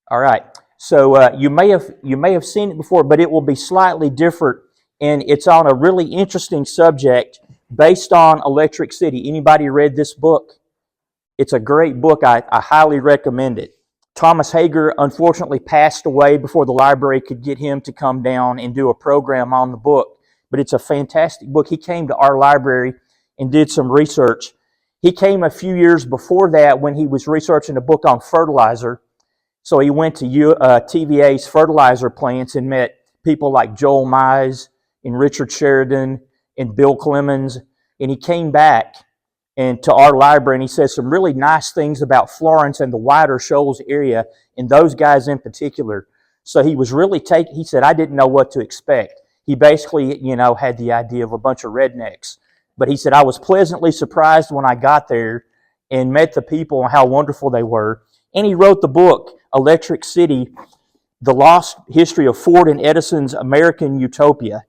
All right. So you may have seen it before, but it will be slightly different, and it's on a really interesting subject based on Electric City. Anybody read this book? It's a great book. I highly recommend it. Thomas Hager unfortunately passed away before the library could get him to come down and do a program on the book. But it's a fantastic book. He came to our library and did some research. He came a few years before that when he was researching a book on fertilizer. So he went to TVA's fertilizer plants and met people like Joel Mize and Richard Sheridan and Bill Clemens. And he came back and to our library, and he says some really nice things about Florence and the wider Shoals area, and those guys in particular. So he was really he said, I didn't know what to expect. He basically, had the idea of a bunch of rednecks. But he said, I was pleasantly surprised when I got there and met the people and how wonderful they were. And he wrote the book, Electric City, The Lost History of Ford and Edison's American Utopia,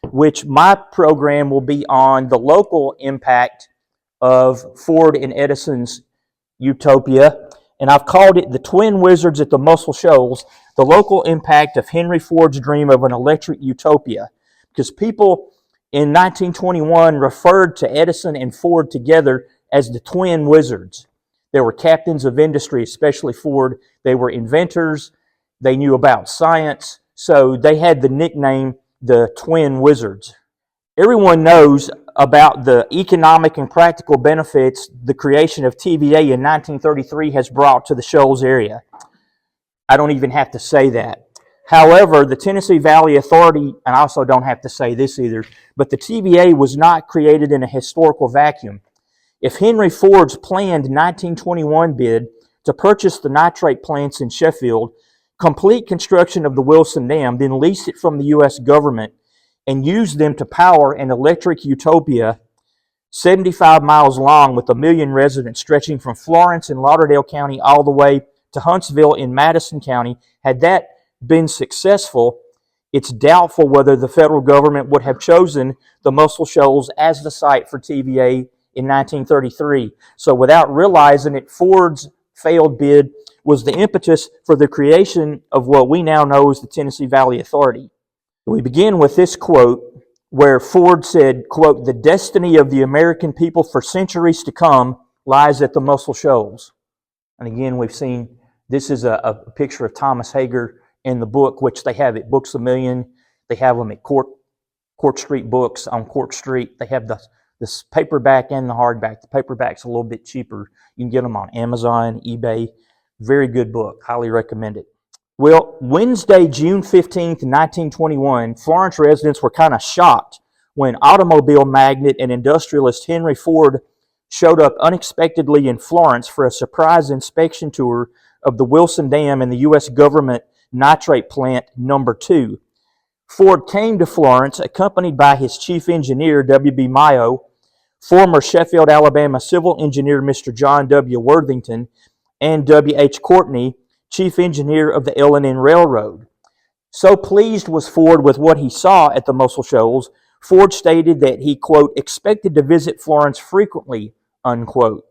which my program will be on the local impact of Ford and Edison's utopia, and I've called it The Twin Wizards at the Muscle Shoals, the local impact of Henry Ford's dream of an electric utopia. Because people in 1921 referred to Edison and Ford together as the Twin Wizards. They were captains of industry, especially Ford. They were inventors. They knew about science. So they had the nickname the Twin Wizards. Everyone knows about the economic and practical benefits the creation of TVA in 1933 has brought to the Shoals area. I don't even have to say that. However, the Tennessee Valley Authority, and I also don't have to say this either, but the TVA was not created in a historical vacuum. If Henry Ford's planned 1921 bid to purchase the nitrate plants in Sheffield, complete construction of the Wilson Dam, then lease it from the U.S. government, and use them to power an electric utopia 75 miles long with 1 million residents stretching from Florence in Lauderdale County all the way to Huntsville in Madison County. Had that been successful, it's doubtful whether the federal government would have chosen the Muscle Shoals as the site for TVA in 1933. So without realizing it, Ford's failed bid was the impetus for the creation of what we now know as the Tennessee Valley Authority. We begin with this quote where Ford said, quote, the destiny of the American people for centuries to come lies at the Muscle Shoals. And again, we've seen, this is a picture of Thomas Hager in the book, which they have at Books A Million. They have them at Court Street Books on Court Street. They have this paperback and the hardback. The paperback's a little bit cheaper. You can get them on Amazon, eBay. Very good book. Highly recommend it. Well, Wednesday, June 15th, 1921, Florence residents were kind of shocked when automobile magnate and industrialist Henry Ford showed up unexpectedly in Florence for a surprise inspection tour of the Wilson Dam and the U.S. government nitrate plant number 2. Ford came to Florence accompanied by his chief engineer, W.B. Mayo, former Sheffield, Alabama civil engineer, Mr. John W. Worthington, and W.H. Courtney, chief engineer of the L&N Railroad. So pleased was Ford with what he saw at the Muscle Shoals, Ford stated that he, quote, expected to visit Florence frequently, unquote.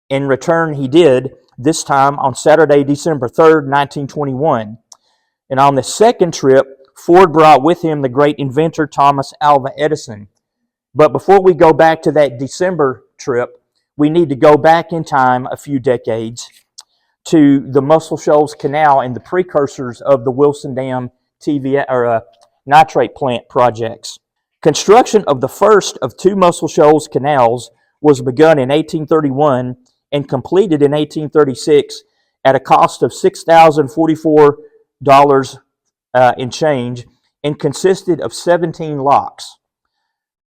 In return, he did, this time on Saturday, December 3rd, 1921. And on the second trip, Ford brought with him the great inventor Thomas Alva Edison. But before we go back to that December trip, we need to go back in time a few decades to the Muscle Shoals Canal and the precursors of the Wilson Dam nitrate plant projects. Construction of the first of 2 Muscle Shoals canals was begun in 1831 and completed in 1836 at a cost of $6,044 in change and consisted of 17 locks.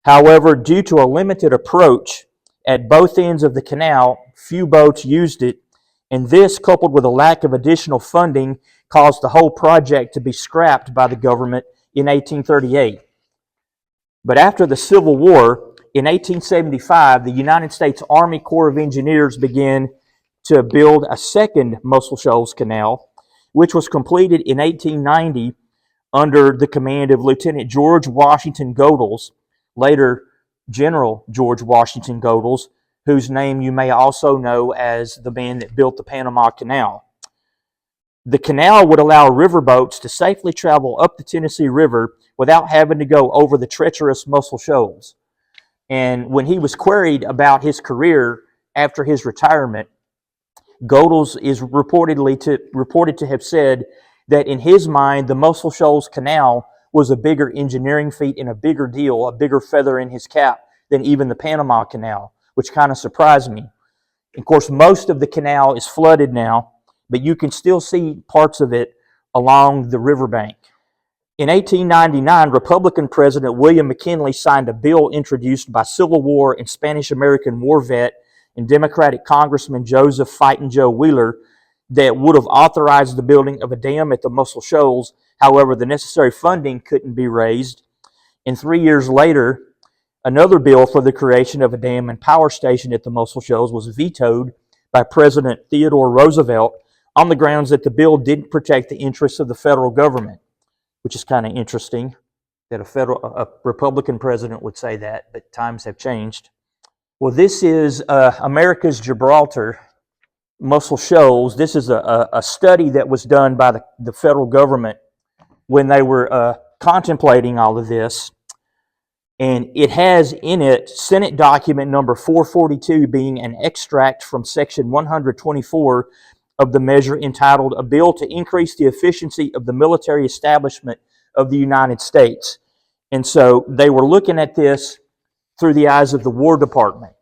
However, due to a limited approach at both ends of the canal, few boats used it, and this, coupled with a lack of additional funding, caused the whole project to be scrapped by the government in 1838. But after the Civil War, in 1875, the United States Army Corps of Engineers began to build a second Muscle Shoals Canal, which was completed in 1890 under the command of Lieutenant George Washington Godels, later General George Washington Godels, whose name you may also know as the man that built the Panama Canal. The canal would allow riverboats to safely travel up the Tennessee River without having to go over the treacherous Muscle Shoals. And when he was queried about his career after his retirement, Godels is reported to have said that in his mind, the Muscle Shoals Canal was a bigger engineering feat and a bigger deal, a bigger feather in his cap than even the Panama Canal, which kind of surprised me. Of course, most of the canal is flooded now, but you can still see parts of it along the riverbank. In 1899, Republican President William McKinley signed a bill introduced by Civil War and Spanish-American war vet and Democratic Congressman Joseph Fightin' Joe Wheeler that would have authorized the building of a dam at the Muscle Shoals. However, the necessary funding couldn't be raised. And 3 years later, another bill for the creation of a dam and power station at the Muscle Shoals was vetoed by President Theodore Roosevelt on the grounds that the bill didn't protect the interests of the federal government, which is kind of interesting that a Republican president would say that, but times have changed. Well, this is America's Gibraltar, Muscle Shoals. This is a study that was done by the federal government when they were contemplating all of this. And it has in it Senate document number 442 being an extract from section 124 of the measure entitled "A Bill to Increase the Efficiency of the Military Establishment of the United States." And so they were looking at this through the eyes of the War Department.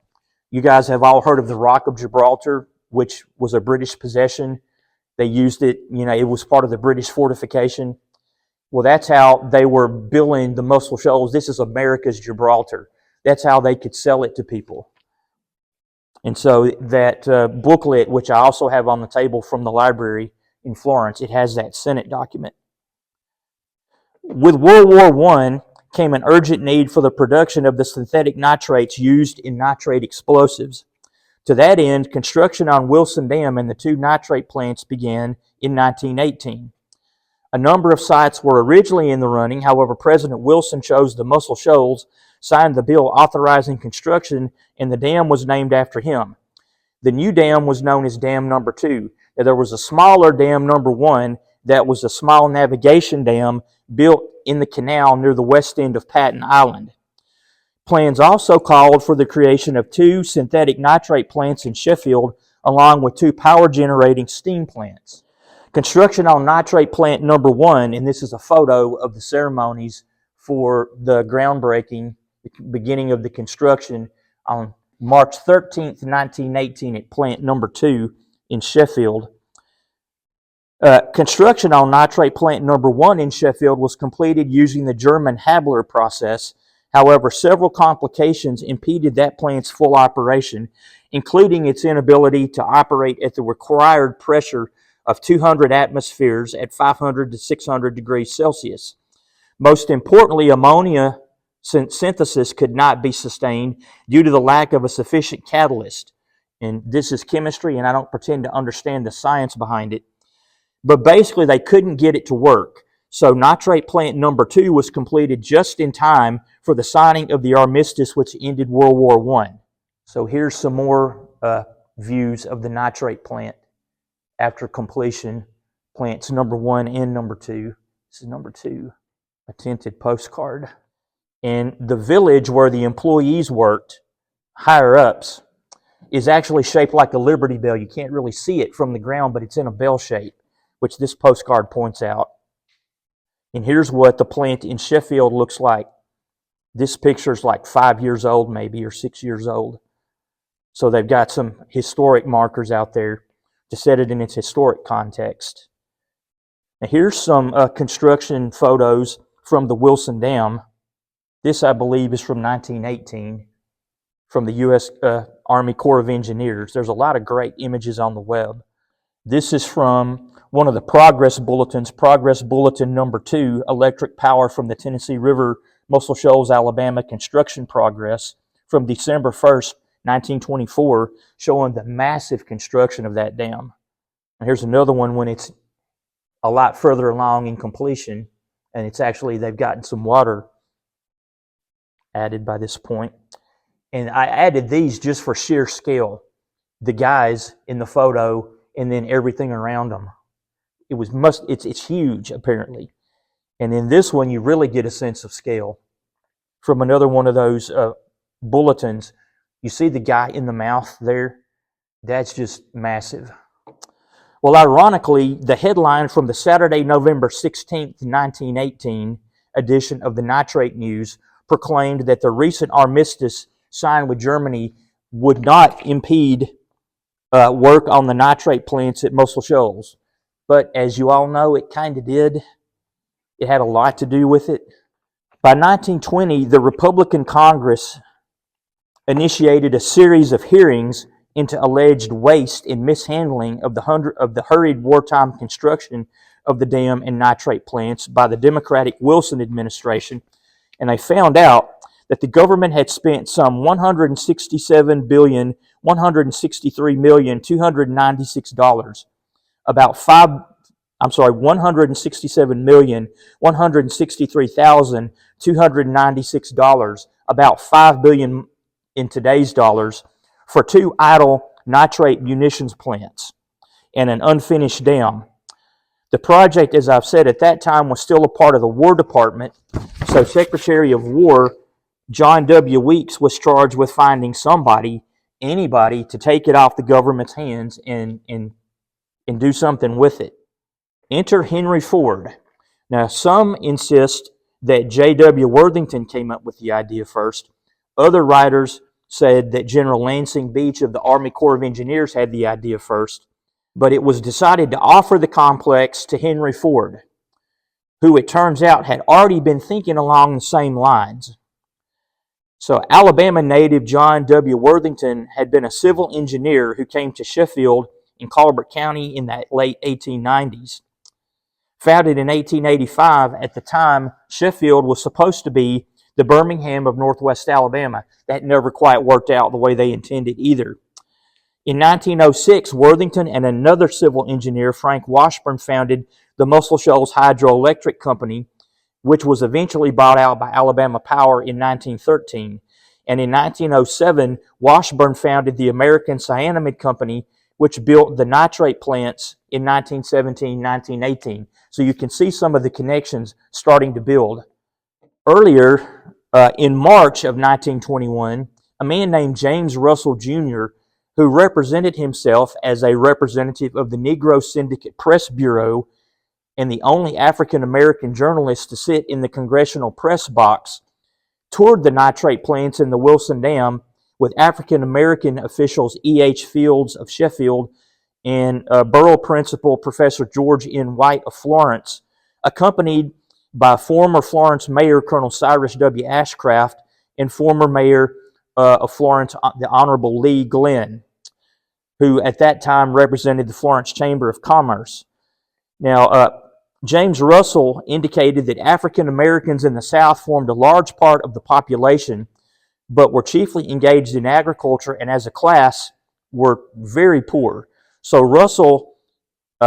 You guys have all heard of the Rock of Gibraltar, which was a British possession. They used it, it was part of the British fortification. Well, that's how they were billing the Muscle Shoals. This is America's Gibraltar. That's how they could sell it to people. And so that booklet, which I also have on the table from the library in Florence, it has that Senate document. With World War I came an urgent need for the production of the synthetic nitrates used in nitrate explosives. To that end, construction on Wilson Dam and the two nitrate plants began in 1918. A number of sites were originally in the running. However, President Wilson chose the Muscle Shoals, signed the bill authorizing construction, and the dam was named after him. The new dam was known as Dam Number 2. Now, there was a smaller Dam Number 1 that was a small navigation dam built in the canal near the west end of Patton Island. Plans also called for the creation of 2 synthetic nitrate plants in Sheffield, along with 2 power-generating steam plants. Construction on nitrate plant number 1, and this is a photo of the ceremonies for the groundbreaking, the beginning of the construction on March 13th, 1918 at plant number 2 in Sheffield. Construction on nitrate plant number 1 in Sheffield was completed using the German Habler process. However, several complications impeded that plant's full operation, including its inability to operate at the required pressure of 200 atmospheres at 500 to 600 degrees Celsius. Most importantly, ammonia synthesis could not be sustained due to the lack of a sufficient catalyst. And this is chemistry, and I don't pretend to understand the science behind it. But basically, they couldn't get it to work. So nitrate plant number 2 was completed just in time for the signing of the armistice, which ended World War I. So here's some more views of the nitrate plant after completion. Plants number 1 and number 2. This is number 2, a tinted postcard. And the village where the employees worked, higher ups, is actually shaped like a Liberty Bell. You can't really see it from the ground, but it's in a bell shape, which this postcard points out. And here's what the plant in Sheffield looks like. This picture's like 5 years old maybe, or 6 years old. So they've got some historic markers out there to set it in its historic context. Now here's some construction photos from the Wilson Dam. This, I believe, is from 1918, from the U.S. Army Corps of Engineers. There's a lot of great images on the web. This is from one of the progress bulletins, Progress Bulletin Number 2, Electric Power from the Tennessee River, Muscle Shoals, Alabama, Construction Progress, from December 1st, 1924, showing the massive construction of that dam. And here's another one when it's a lot further along in completion, and it's actually, they've gotten some water added by this point. And I added these just for sheer scale. The guys in the photo, and then everything around them. It's huge apparently. And in this one, you really get a sense of scale. From another one of those bulletins, you see the guy in the mouth there? That's just massive. Well, ironically, the headline from the Saturday, November 16th, 1918 edition of the Nitrate News proclaimed that the recent armistice signed with Germany would not impede work on the nitrate plants at Muscle Shoals. But as you all know, it kind of did. It had a lot to do with it. By 1920, the Republican Congress initiated a series of hearings into alleged waste and mishandling of the hurried wartime construction of the dam and nitrate plants by the Democratic Wilson administration, and they found out that the government had spent some $167,163,296, about $167,163,296, about $5 billion in today's dollars, for two idle nitrate munitions plants and an unfinished dam. The project, as I've said, at that time was still a part of the War Department, so Secretary of War John W. Weeks was charged with finding anybody, to take it off the government's hands and do something with it. Enter Henry Ford. Now, some insist that J.W. Worthington came up with the idea first. Other writers said that General Lansing Beach of the Army Corps of Engineers had the idea first. But it was decided to offer the complex to Henry Ford, who it turns out had already been thinking along the same lines. So Alabama native John W. Worthington had been a civil engineer who came to Sheffield in Colbert County in the late 1890s. Founded in 1885, at the time, Sheffield was supposed to be the Birmingham of Northwest Alabama. That never quite worked out the way they intended either. In 1906, Worthington and another civil engineer, Frank Washburn, founded the Muscle Shoals Hydroelectric Company, which was eventually bought out by Alabama Power in 1913. And in 1907, Washburn founded the American Cyanamid Company, which built the nitrate plants in 1917-1918. So you can see some of the connections starting to build. Earlier, in March of 1921, a man named James Russell Jr., who represented himself as a representative of the Negro Syndicate Press Bureau and the only African-American journalist to sit in the congressional press box, toured the nitrate plants in the Wilson Dam with African-American officials E.H. Fields of Sheffield and Borough Principal Professor George N. White of Florence, accompanied by former Florence Mayor Colonel Cyrus W. Ashcraft and former Mayor of Florence, the Honorable Lee Glenn, who at that time represented the Florence Chamber of Commerce. Now, James Russell indicated that African Americans in the South formed a large part of the population, but were chiefly engaged in agriculture and as a class were very poor. So Russell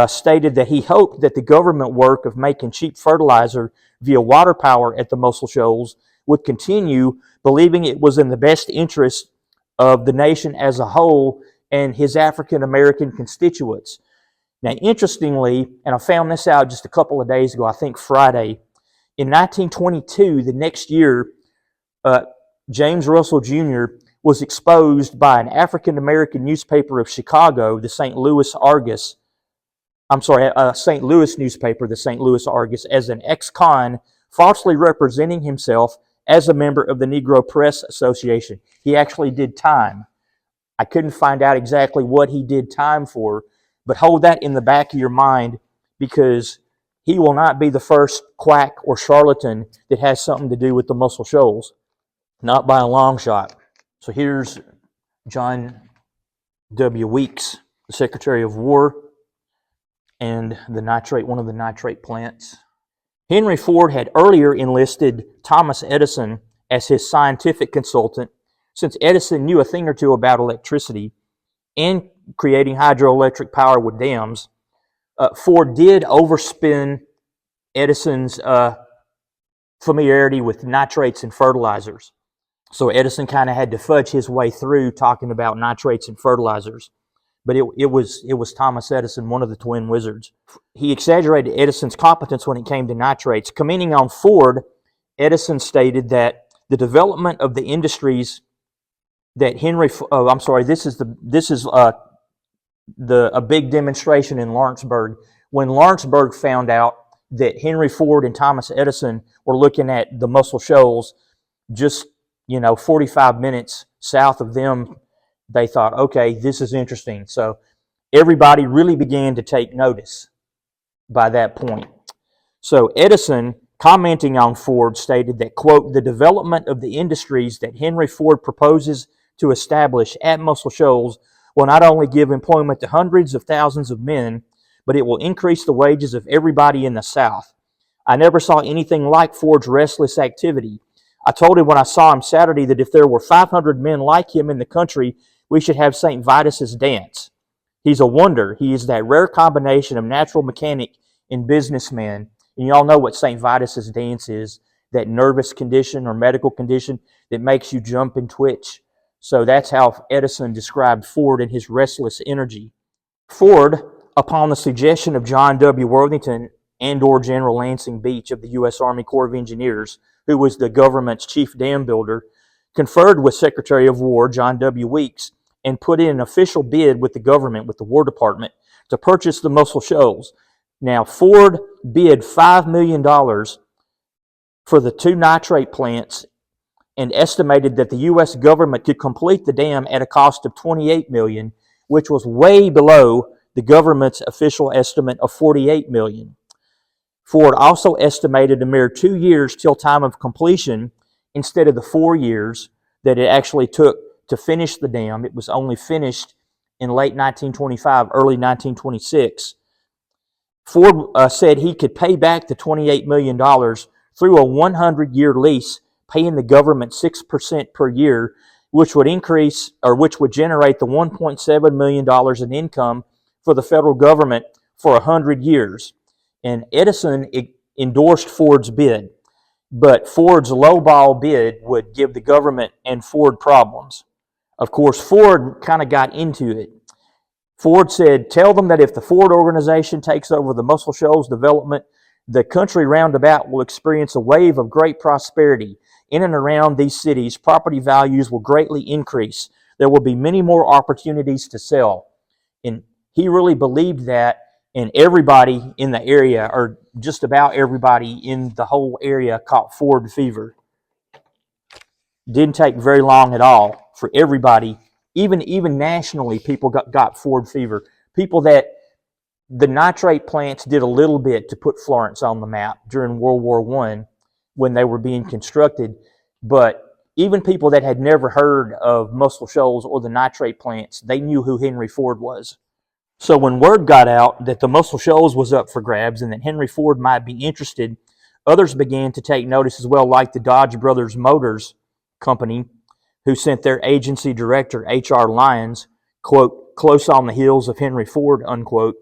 stated that he hoped that the government work of making cheap fertilizer via water power at the Muscle Shoals would continue, believing it was in the best interest of the nation as a whole and his African American constituents. Now, interestingly, and I found this out just a couple of days ago, I think Friday, in 1922, the next year, James Russell Jr. was exposed by an African American newspaper of Chicago, the St. Louis Argus, St. Louis newspaper, the St. Louis Argus, as an ex-con falsely representing himself as a member of the Negro Press Association. He actually did time. I couldn't find out exactly what he did time for, but hold that in the back of your mind, because he will not be the first quack or charlatan that has something to do with the Muscle Shoals. Not by a long shot. So here's John W. Weeks, the Secretary of War, and one of the nitrate plants. Henry Ford had earlier enlisted Thomas Edison as his scientific consultant, since Edison knew a thing or two about electricity and creating hydroelectric power with dams. Ford did overspin Edison's familiarity with nitrates and fertilizers. So Edison kind of had to fudge his way through talking about nitrates and fertilizers. but it was Thomas Edison, one of the twin wizards. He exaggerated Edison's competence when it came to nitrates. Commenting on Ford, Edison stated that the development of the industries that this is a big demonstration in Lawrenceburg. When Lawrenceburg found out that Henry Ford and Thomas Edison were looking at the Muscle Shoals, just 45 minutes south of them, they thought, okay, this is interesting. So everybody really began to take notice by that point. So Edison, commenting on Ford, stated that, quote, the development of the industries that Henry Ford proposes to establish at Muscle Shoals will not only give employment to hundreds of thousands of men, but it will increase the wages of everybody in the South. I never saw anything like Ford's restless activity. I told him when I saw him Saturday that if there were 500 men like him in the country, we should have St. Vitus's dance. He's a wonder. He is that rare combination of natural mechanic and businessman. And you all know what St. Vitus's dance is, that nervous condition or medical condition that makes you jump and twitch. So that's how Edison described Ford and his restless energy. Ford, upon the suggestion of John W. Worthington and/or General Lansing Beach of the U.S. Army Corps of Engineers, who was the government's chief dam builder, conferred with Secretary of War John W. Weeks and put in an official bid with the government, with the War Department, to purchase the Muscle Shoals. Now, Ford bid $5 million for the two nitrate plants and estimated that the U.S. government could complete the dam at a cost of $28 million, which was way below the government's official estimate of $48 million. Ford also estimated a mere 2 years till time of completion instead of the 4 years that it actually took to finish the dam. It was only finished in late 1925, early 1926. Ford said he could pay back the $28 million through a 100-year lease, paying the government 6% per year, which would generate the $1.7 million in income for the federal government for 100 years. And Edison endorsed Ford's bid, but Ford's lowball bid would give the government and Ford problems. Of course, Ford kind of got into it. Ford said, tell them that if the Ford organization takes over the Muscle Shoals development, the country roundabout will experience a wave of great prosperity. In and around these cities, property values will greatly increase. There will be many more opportunities to sell. And he really believed that, and everybody in the area, or just about everybody in the whole area, caught Ford fever. Didn't take very long at all for everybody. Even nationally, people got Ford fever. People that the nitrate plants did a little bit to put Florence on the map during World War I when they were being constructed. But even people that had never heard of Muscle Shoals or the nitrate plants, they knew who Henry Ford was. So when word got out that the Muscle Shoals was up for grabs and that Henry Ford might be interested, others began to take notice as well, like the Dodge Brothers Motors Company, who sent their agency director, H.R. Lyons, quote, close on the heels of Henry Ford, unquote,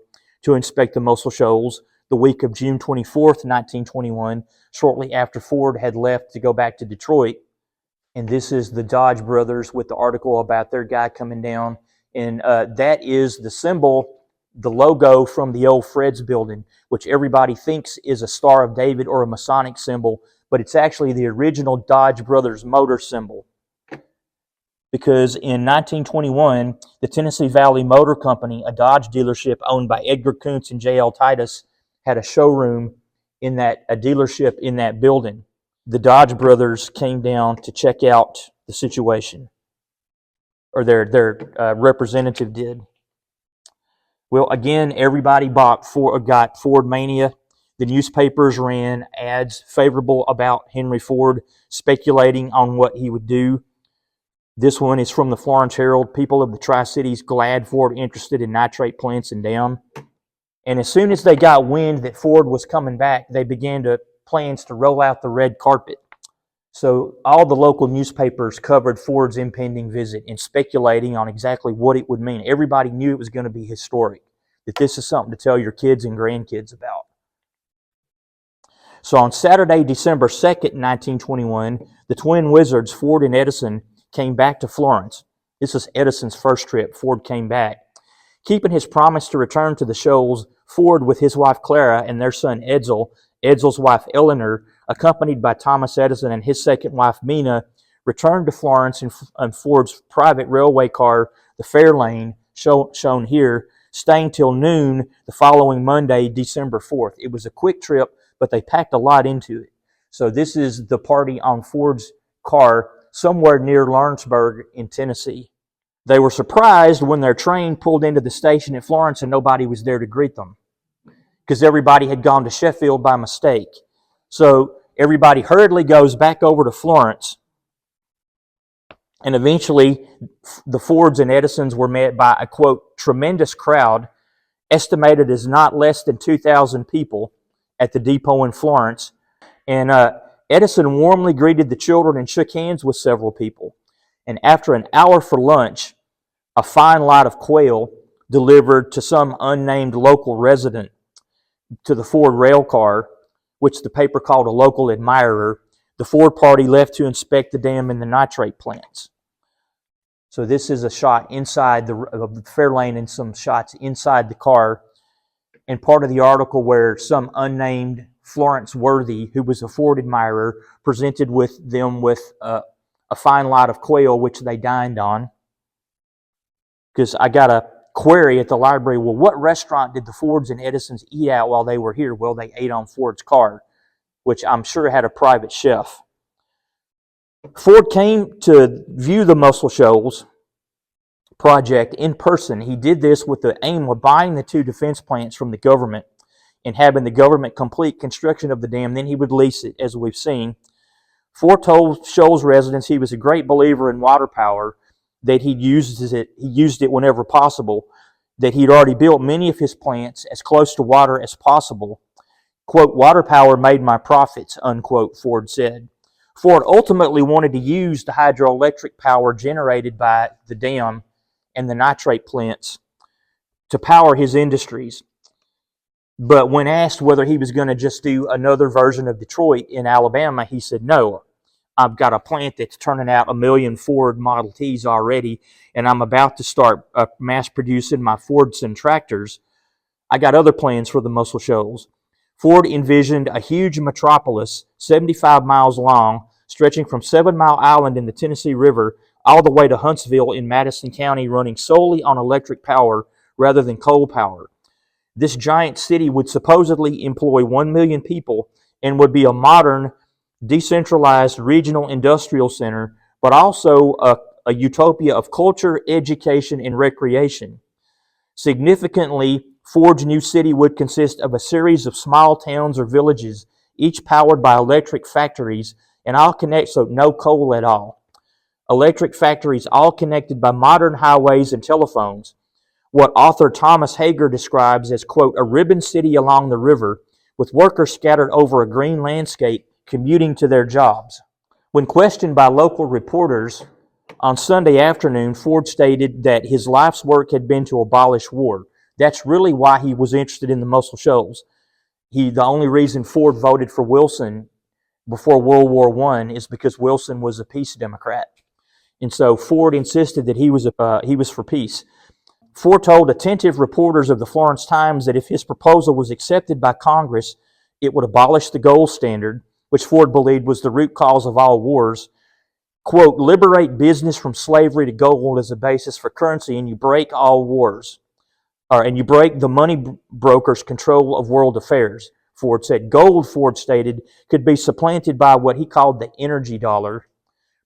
to inspect the Muscle Shoals the week of June 24th, 1921, shortly after Ford had left to go back to Detroit. And this is the Dodge Brothers with the article about their guy coming down. And that is the symbol, the logo from the old Fred's building, which everybody thinks is a Star of David or a Masonic symbol, but it's actually the original Dodge Brothers motor symbol. Because in 1921, the Tennessee Valley Motor Company, a Dodge dealership owned by Edgar Kuntz and J.L. Titus, had a showroom a dealership in that building. The Dodge Brothers came down to check out the situation, or their representative did. Well, again, everybody got Ford mania. The newspapers ran ads favorable about Henry Ford, speculating on what he would do. This one is from the Florence Herald. People of the Tri-Cities glad Ford interested in nitrate plants and dam. And as soon as they got wind that Ford was coming back, they began plans to roll out the red carpet. So all the local newspapers covered Ford's impending visit and speculating on exactly what it would mean. Everybody knew it was going to be historic, that this is something to tell your kids and grandkids about. So on Saturday, December 2nd, 1921, the twin wizards, Ford and Edison, came back to Florence. This was Edison's first trip. Ford came back. Keeping his promise to return to the Shoals, Ford, with his wife Clara and their son Edsel, Edsel's wife Eleanor, accompanied by Thomas Edison and his second wife Mina, returned to Florence in Ford's private railway car, the Fairlane, shown here, staying till noon the following Monday, December 4th. It was a quick trip, but they packed a lot into it. So this is the party on Ford's car somewhere near Lawrenceburg in Tennessee. They were surprised when their train pulled into the station at Florence and nobody was there to greet them because everybody had gone to Sheffield by mistake. So everybody hurriedly goes back over to Florence, and eventually the Fords and Edisons were met by a, quote, tremendous crowd, estimated as not less than 2,000 people at the depot in Florence. And Edison warmly greeted the children and shook hands with several people. And after an hour for lunch, a fine lot of quail delivered to some unnamed local resident to the Ford rail car, which the paper called a local admirer, the Ford party left to inspect the dam and the nitrate plants. So this is a shot inside the Fairlane and some shots inside the car, and part of the article where some unnamed Florence worthy, who was a Ford admirer, presented with them with a fine lot of quail, which they dined on. Because I got a query at the library, well, what restaurant did the Fords and Edisons eat at while they were here? Well, they ate on Ford's car, which I'm sure had a private chef. Ford came to view the Muscle Shoals project in person. He did this with the aim of buying the two defense plants from the government and having the government complete construction of the dam. Then he would lease it, as we've seen. Ford told Shoals residents he was a great believer in water power, that he used it whenever possible, that he'd already built many of his plants as close to water as possible. Quote, water power made my profits, unquote, Ford said. Ford ultimately wanted to use the hydroelectric power generated by the dam and the nitrate plants to power his industries. But when asked whether he was going to just do another version of Detroit in Alabama, he said, no, I've got a plant that's turning out 1 million Ford Model Ts already, and I'm about to start mass producing my Fordson tractors. I got other plans for the Muscle Shoals. Ford envisioned a huge metropolis, 75 miles long, stretching from 7 Mile Island in the Tennessee River all the way to Huntsville in Madison County, running solely on electric power rather than coal power. This giant city would supposedly employ 1 million people and would be a modern, decentralized regional industrial center, but also a utopia of culture, education, and recreation. Significantly, Ford's new city would consist of a series of small towns or villages, each powered by electric factories, and all connect, so no coal at all. Electric factories all connected by modern highways and telephones. What author Thomas Hager describes as, quote, a ribbon city along the river, with workers scattered over a green landscape commuting to their jobs. When questioned by local reporters on Sunday afternoon, Ford stated that his life's work had been to abolish war. That's really why he was interested in the Muscle Shoals. The only reason Ford voted for Wilson before World War I is because Wilson was a peace Democrat. And so Ford insisted that he was for peace. Ford told attentive reporters of the Florence Times that if his proposal was accepted by Congress, it would abolish the gold standard, which Ford believed was the root cause of all wars. Quote, liberate business from slavery to gold as a basis for currency, and you break all wars. And you break the money brokers' control of world affairs, Ford said. Gold, Ford stated, could be supplanted by what he called the energy dollar,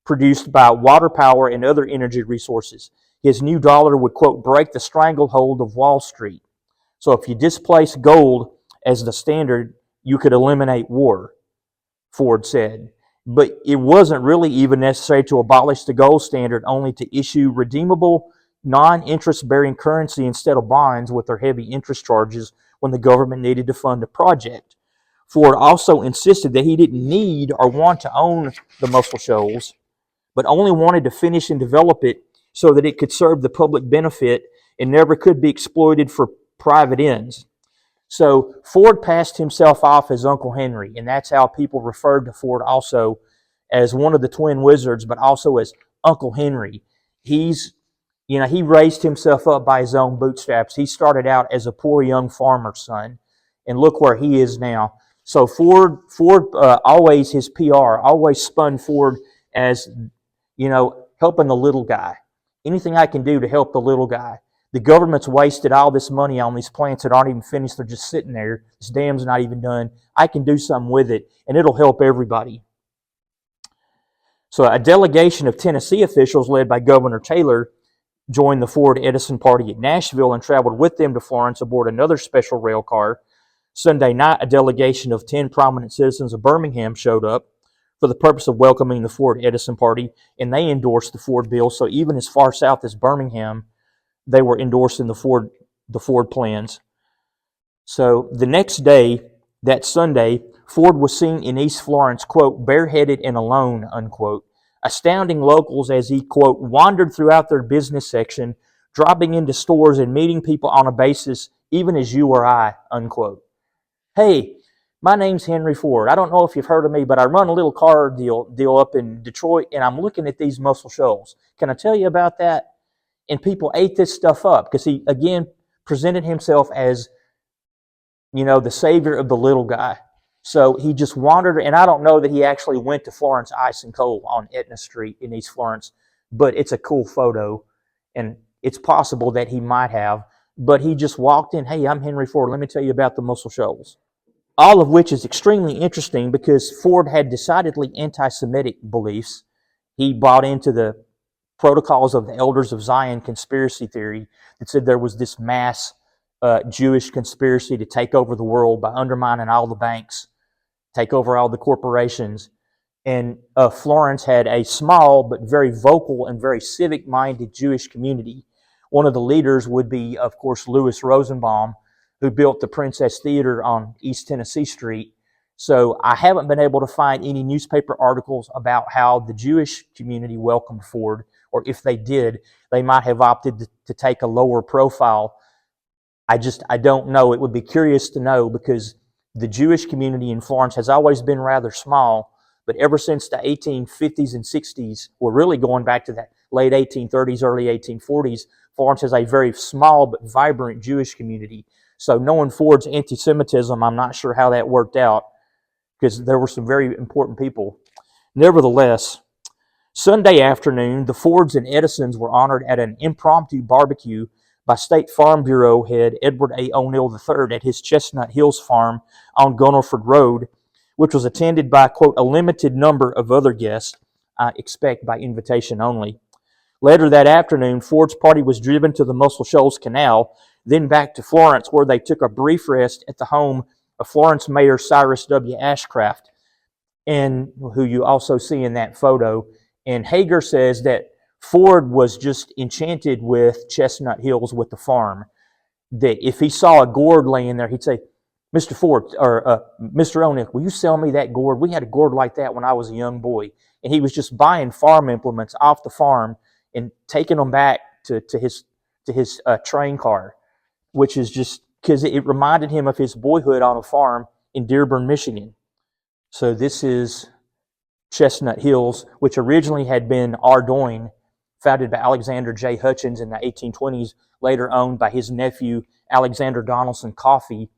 produced by water power and other energy resources. His new dollar would, quote, break the stranglehold of Wall Street. So if you displace gold as the standard, you could eliminate war, Ford said. But it wasn't really even necessary to abolish the gold standard, only to issue redeemable, non-interest-bearing currency instead of bonds with their heavy interest charges when the government needed to fund a project. Ford also insisted that he didn't need or want to own the Muscle Shoals, but only wanted to finish and develop it so that it could serve the public benefit and never could be exploited for private ends. So Ford passed himself off as Uncle Henry, and that's how people referred to Ford also, as one of the twin wizards, but also as Uncle Henry. He's He raised himself up by his own bootstraps. He started out as a poor young farmer's son, and look where he is now. So Ford always, his PR always spun Ford as, helping the little guy. Anything I can do to help the little guy. The government's wasted all this money on these plants that aren't even finished. They're just sitting there. This dam's not even done. I can do something with it, and it'll help everybody. So a delegation of Tennessee officials led by Governor Taylor joined the Ford Edison party at Nashville and traveled with them to Florence aboard another special rail car. Sunday night, a delegation of 10 prominent citizens of Birmingham showed up for the purpose of welcoming the Ford Edison party, and they endorsed the Ford bill. So even as far south as Birmingham, they were endorsing the Ford plans. So the next day, that Sunday, Ford was seen in East Florence, quote, bareheaded and alone, unquote, astounding locals as he, quote, wandered throughout their business section, dropping into stores and meeting people on a basis even as you or I, unquote. Hey, my name's Henry Ford. I don't know if you've heard of me, but I run a little car deal up in Detroit, and I'm looking at these Muscle Shoals. Can I tell you about that? And people ate this stuff up because he, again, presented himself as, the savior of the little guy. So he just wandered, and I don't know that he actually went to Florence Ice and Coal on Etna Street in East Florence, but it's a cool photo, and it's possible that he might have. But he just walked in, hey, I'm Henry Ford. Let me tell you about the Muscle Shoals. All of which is extremely interesting because Ford had decidedly anti-Semitic beliefs. He bought into the protocols of the Elders of Zion conspiracy theory that said there was this mass Jewish conspiracy to take over the world by undermining all the banks, take over all the corporations. And Florence had a small but very vocal and very civic-minded Jewish community. One of the leaders would be, of course, Louis Rosenbaum, who built the Princess Theater on East Tennessee Street. So I haven't been able to find any newspaper articles about how the Jewish community welcomed Ford, or if they did, they might have opted to take a lower profile. I don't know. It would be curious to know because the Jewish community in Florence has always been rather small, but ever since the 1850s and 60s, we're really going back to the late 1830s, early 1840s, Florence has a very small but vibrant Jewish community. So knowing Ford's anti-Semitism, I'm not sure how that worked out because there were some very important people. Nevertheless, Sunday afternoon, the Fords and Edisons were honored at an impromptu barbecue by State Farm Bureau head Edward A. O'Neill III at his Chestnut Hills farm on Gunnelford Road, which was attended by, quote, a limited number of other guests, I expect by invitation only. Later that afternoon, Ford's party was driven to the Muscle Shoals Canal, then back to Florence, where they took a brief rest at the home of Florence Mayor Cyrus W. Ashcraft, and who you also see in that photo. And Hager says that Ford was just enchanted with Chestnut Hills, with the farm, that if he saw a gourd laying there, he'd say, Mr. Ford, or Mr. O'Neill, will you sell me that gourd? We had a gourd like that when I was a young boy. And he was just buying farm implements off the farm and taking them back to his train car, which is just because it reminded him of his boyhood on a farm in Dearborn, Michigan. So this is Chestnut Hills, which originally had been Ardoyne, founded by Alexander J. Hutchins in the 1820s, later owned by his nephew, Alexander Donaldson Coffey.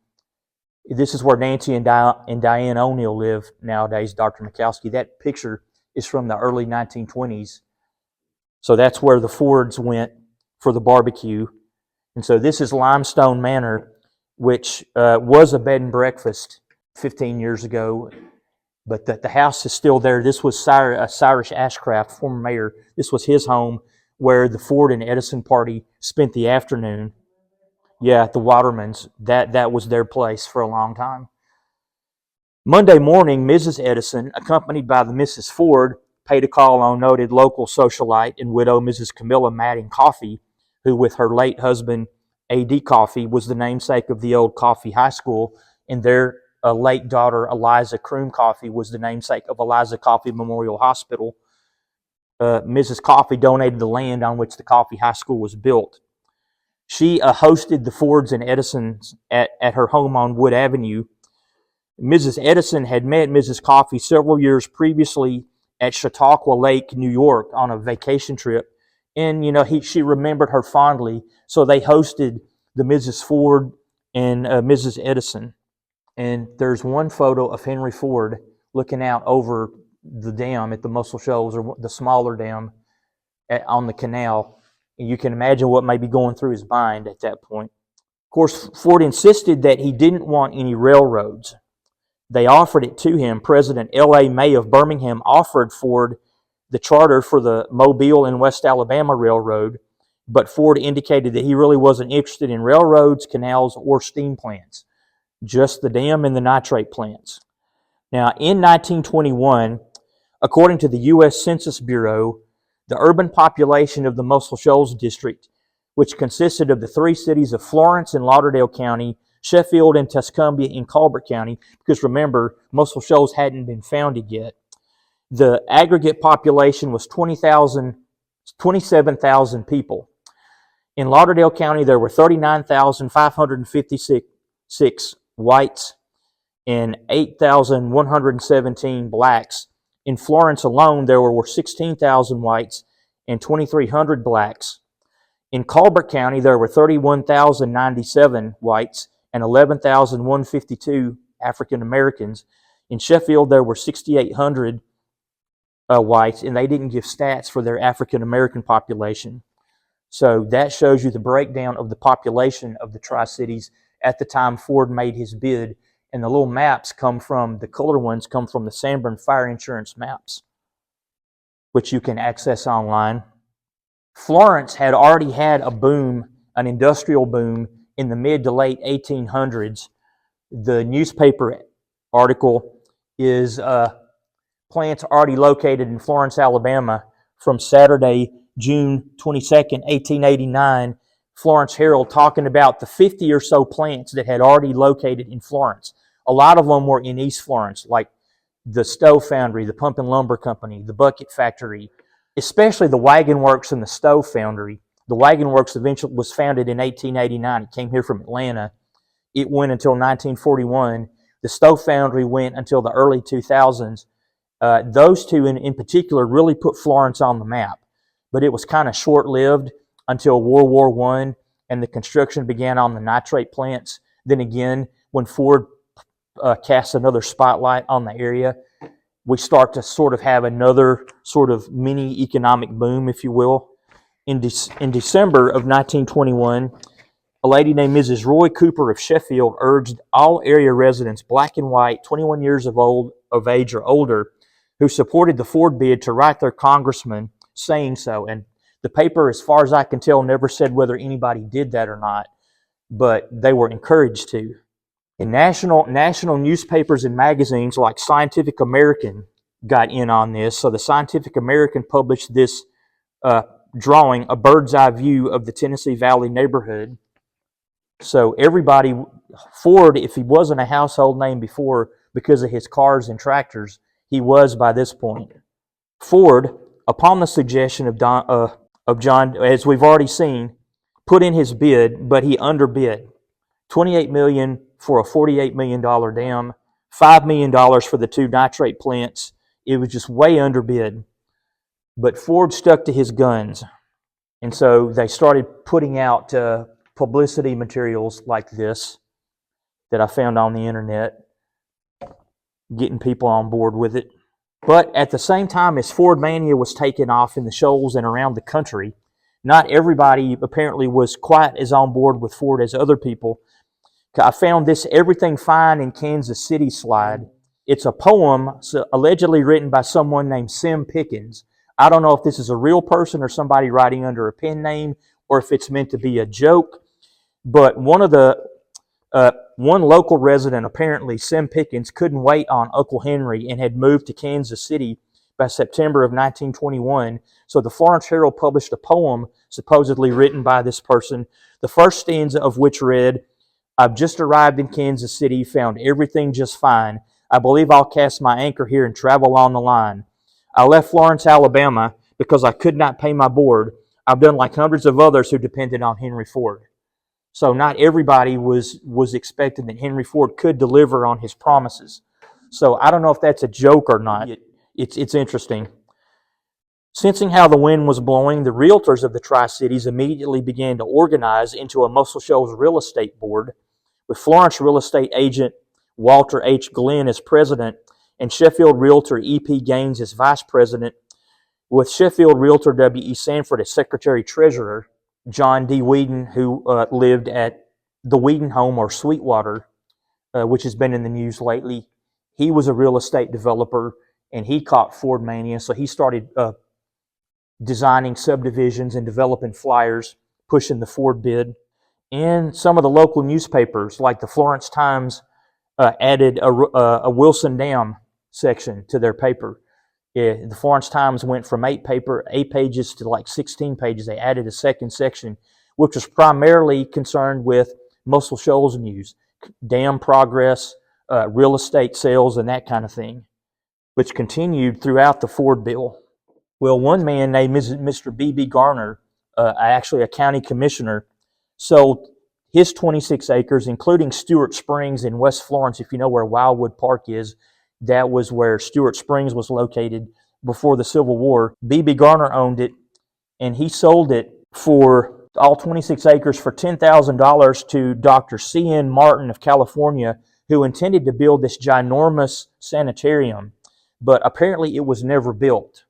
This is where Nancy and Diane O'Neill live nowadays, Dr. Mikowski. That picture is from the early 1920s. So that's where the Fords went for the barbecue. And so this is Limestone Manor, which was a bed and breakfast 15 years ago. But the house is still there. This was Cyrus Ashcraft, former mayor. This was his home where the Ford and Edison party spent the afternoon. Yeah, the Watermans. That was their place for a long time. Monday morning, Mrs. Edison, accompanied by the Mrs. Ford, paid a call on noted local socialite and widow Mrs. Camilla Madding Coffey, who with her late husband, A.D. Coffey, was the namesake of the old Coffey High School, and their late daughter, Eliza Croom Coffey, was the namesake of Eliza Coffey Memorial Hospital. Mrs. Coffey donated the land on which the Coffey High School was built. She hosted the Fords and Edisons at her home on Wood Avenue. Mrs. Edison had met Mrs. Coffey several years previously at Chautauqua Lake, New York, on a vacation trip, And she remembered her fondly. So they hosted the Mrs. Ford and Mrs. Edison. And there's one photo of Henry Ford looking out over the dam at the Muscle Shoals, or the smaller dam on the canal. And you can imagine what may be going through his mind at that point. Of course, Ford insisted that he didn't want any railroads. They offered it to him. President L.A. May of Birmingham offered Ford the charter for the Mobile and West Alabama Railroad, but Ford indicated that he really wasn't interested in railroads, canals, or steam plants, just the dam and the nitrate plants. Now, in 1921, according to the U.S. Census Bureau, the urban population of the Muscle Shoals District, which consisted of the three cities of Florence and Lauderdale County, Sheffield and Tuscumbia in Colbert County, because remember, Muscle Shoals hadn't been founded yet. The aggregate population was 27,000 people. In Lauderdale County, there were 39,556 whites and 8,117 blacks. In Florence alone, there were 16,000 whites and 2,300 blacks. In Colbert County, there were 31,097 whites and 11,152 African Americans. In Sheffield, there were 6,800 whites, and they didn't give stats for their African American population. So that shows you the breakdown of the population of the Tri-Cities at the time Ford made his bid. And the little maps the color ones come from the Sanborn Fire Insurance maps, which you can access online. Florence had already had a boom, an industrial boom, in the mid to late 1800s. The newspaper article is plants already located in Florence, Alabama from Saturday, June 22nd, 1889. Florence Herald talking about the 50 or so plants that had already located in Florence. A lot of them were in East Florence, like the stove foundry, the pump and lumber company, the bucket factory, especially the wagon works and the stove foundry. The wagon works eventually was founded in 1889. It came here from Atlanta. It went until 1941. The stove foundry went until the early 2000s. Those two in particular really put Florence on the map, but it was kind of short-lived until World War I and the construction began on the nitrate plants. Then again, when Ford casts another spotlight on the area, we start to sort of have another sort of mini economic boom, if you will. In December of 1921, a lady named Mrs. Roy Cooper of Sheffield urged all area residents, black and white, 21 years of age or older, who supported the Ford bid to write their congressman saying so. And the paper, as far as I can tell, never said whether anybody did that or not, but they were encouraged to. And national newspapers and magazines like Scientific American got in on this. So the Scientific American published this drawing, a bird's eye view of the Tennessee Valley neighborhood. So everybody, Ford, if he wasn't a household name before because of his cars and tractors, he was by this point. Ford, upon the suggestion of John, as we've already seen, put in his bid, but he underbid. $28 million for a $48 million dam, $5 million for the two nitrate plants. It was just way underbid. But Ford stuck to his guns. And so they started putting out publicity materials like this that I found on the internet, getting people on board with it. But at the same time as Ford Mania was taking off in the Shoals and around the country, not everybody apparently was quite as on board with Ford as other people. I found this Everything Fine in Kansas City slide. It's a poem allegedly written by someone named Sim Pickens. I don't know if this is a real person or somebody writing under a pen name or if it's meant to be a joke. But one local resident, apparently Sim Pickens, couldn't wait on Uncle Henry and had moved to Kansas City by September of 1921. So the Florence Herald published a poem supposedly written by this person, the first stanza of which read, "I've just arrived in Kansas City, found everything just fine. I believe I'll cast my anchor here and travel on the line. I left Florence, Alabama, because I could not pay my board. I've done like hundreds of others who depended on Henry Ford." So not everybody was expecting that Henry Ford could deliver on his promises. So I don't know if that's a joke or not. It's interesting. Sensing how the wind was blowing, the realtors of the Tri-Cities immediately began to organize into a Muscle Shoals real estate board, with Florence real estate agent Walter H. Glenn as president and Sheffield realtor E.P. Gaines as vice president, with Sheffield realtor W.E. Sanford as secretary-treasurer. John D. Whedon, who lived at the Whedon home or Sweetwater, which has been in the news lately, he was a real estate developer, and he caught Ford mania, so he started designing subdivisions and developing flyers, pushing the Ford bid. And some of the local newspapers, like the Florence Times, added a Wilson Dam section to their paper. The Florence Times went from 8 pages to like 16 pages. They added a second section, which was primarily concerned with Muscle Shoals news, dam progress, real estate sales, and that kind of thing, which continued throughout the Ford bill. Well, one man named Mr. B.B. Garner, actually a county commissioner, sold his 26 acres, including Stewart Springs in West Florence. If you know where Wildwood Park is, that was where Stewart Springs was located before the Civil War. B.B. Garner owned it, and he sold it for all 26 acres for $10,000 to Dr. C.N. Martin of California, who intended to build this ginormous sanitarium, but apparently it was never built,